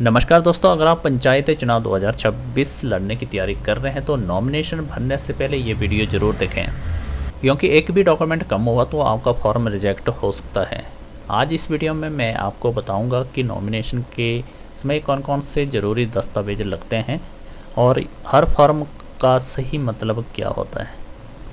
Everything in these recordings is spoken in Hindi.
नमस्कार दोस्तों, अगर आप पंचायती चुनाव 2026 लड़ने की तैयारी कर रहे हैं तो नॉमिनेशन भरने से पहले ये वीडियो ज़रूर देखें, क्योंकि एक भी डॉक्यूमेंट कम हुआ तो आपका फॉर्म रिजेक्ट हो सकता है। आज इस वीडियो में मैं आपको बताऊंगा कि नॉमिनेशन के समय कौन कौन से ज़रूरी दस्तावेज लगते हैं और हर फॉर्म का सही मतलब क्या होता है।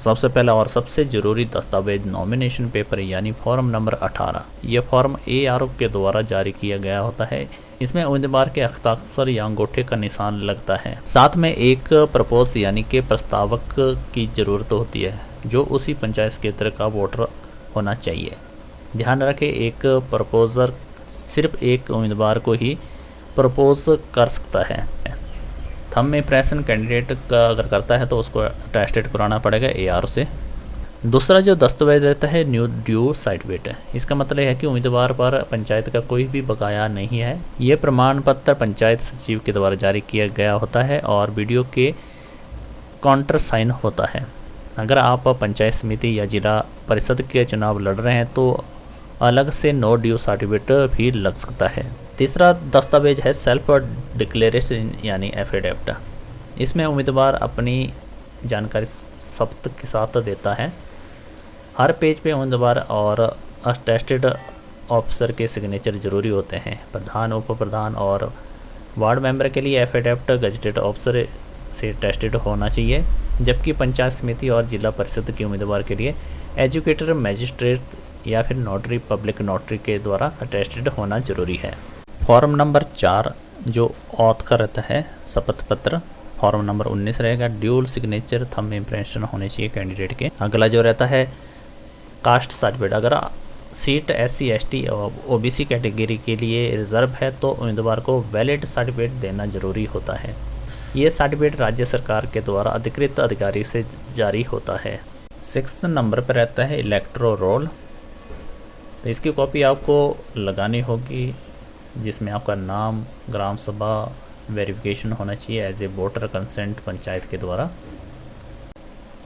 सबसे पहला और सबसे ज़रूरी दस्तावेज नॉमिनेशन पेपर यानी फॉर्म नंबर 18। यह फॉर्म ARO के द्वारा जारी किया गया होता है। इसमें उम्मीदवार के हस्ताक्षर या अंगूठे का निशान लगता है। साथ में एक प्रपोज यानी कि प्रस्तावक की ज़रूरत होती है, जो उसी पंचायत क्षेत्र का वोटर होना चाहिए। ध्यान रखें, एक प्रपोजर सिर्फ एक उम्मीदवार को ही प्रपोज कर सकता है। थंब इम्प्रेशन कैंडिडेट का अगर करता है तो उसको अटेस्टेड कराना पड़ेगा ARO से। दूसरा जो दस्तावेज रहता है न्यू ड्यू सर्टिफिकेट। इसका मतलब है कि उम्मीदवार पर पंचायत का कोई भी बकाया नहीं है। ये प्रमाण पत्र पंचायत सचिव के द्वारा जारी किया गया होता है और वीडियो के काउंटर साइन होता है। अगर आप पंचायत समिति या जिला परिषद के चुनाव लड़ रहे हैं तो अलग से नो ड्यू सर्टिफिकेट भी लग सकता है। तीसरा दस्तावेज है सेल्फ डिक्लेरेशन यानी एफिडेविट। इसमें उम्मीदवार अपनी जानकारी शब्द के साथ देता है। हर पेज पे उम्मीदवार और अटेस्टेड ऑफिसर के सिग्नेचर जरूरी होते हैं। प्रधान, उप प्रधान और वार्ड मेंबर के लिए एफिडेविट गजेटेड ऑफिसर से अटेस्टेड होना चाहिए, जबकि पंचायत समिति और जिला परिषद के उम्मीदवार के लिए एजुकेटर, मजिस्ट्रेट या फिर नोटरी, पब्लिक नोटरी के द्वारा अटेस्टेड होना जरूरी है। फॉर्म नंबर 4 जो ऑथ का रहता है शपथ पत्र, फॉर्म नंबर 19 रहेगा। ड्यूल सिग्नेचर थंब इम्प्रेशन होने चाहिए कैंडिडेट के। अगला जो रहता है कास्ट सर्टिफिकेट। अगर सीट SC ST और OBC कैटेगरी के लिए रिजर्व है तो उम्मीदवार को वैलिड सर्टिफिकेट देना जरूरी होता है। ये सर्टिफिकेट राज्य सरकार के द्वारा अधिकृत अधिकारी से जारी होता है। 6 नंबर पर रहता है इलेक्टोरल रोल। तो इसकी कॉपी आपको लगानी होगी, जिसमें आपका नाम, ग्राम सभा वेरिफिकेशन होना चाहिए as a voter consent panchayat के द्वारा।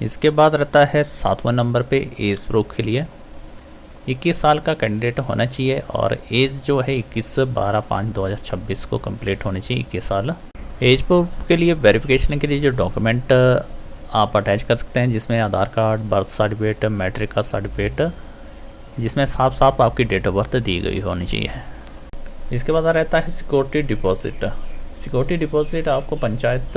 इसके बाद रहता है 7वां नंबर पे एज प्रूफ के लिए 21 साल का कैंडिडेट होना चाहिए और एज जो है 21/12/2026 को कंप्लीट होनी चाहिए 21 साल। एज प्रूफ के लिए वेरिफिकेशन के लिए जो डॉक्यूमेंट आप अटैच कर सकते हैं, जिसमें आधार कार्ड, बर्थ सर्टिफिकेट, मैट्रिक का सर्टिफिकेट, जिसमें साफ साफ आपकी डेट ऑफ बर्थ दी गई होनी चाहिए। इसके बाद रहता है सिक्योरिटी डिपॉजिट। सिक्योरिटी डिपॉजिट आपको पंचायत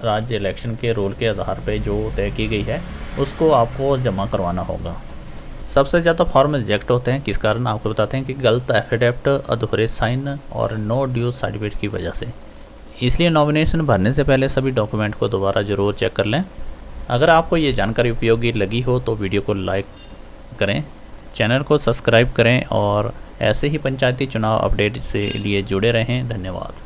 राज इलेक्शन के रूल के आधार पर जो तय की गई है उसको आपको जमा करवाना होगा। सबसे ज़्यादा फॉर्म रिजेक्ट होते हैं किस कारण, आपको बताते हैं कि गलत एफिडेविट, अधूरे साइन और नो ड्यू सर्टिफिकेट की वजह से। इसलिए नॉमिनेशन भरने से पहले सभी डॉक्यूमेंट को दोबारा ज़रूर चेक कर लें। अगर आपको ये जानकारी उपयोगी लगी हो तो वीडियो को लाइक करें, चैनल को सब्सक्राइब करें और ऐसे ही पंचायती चुनाव अपडेट से लिए जुड़े रहें। धन्यवाद।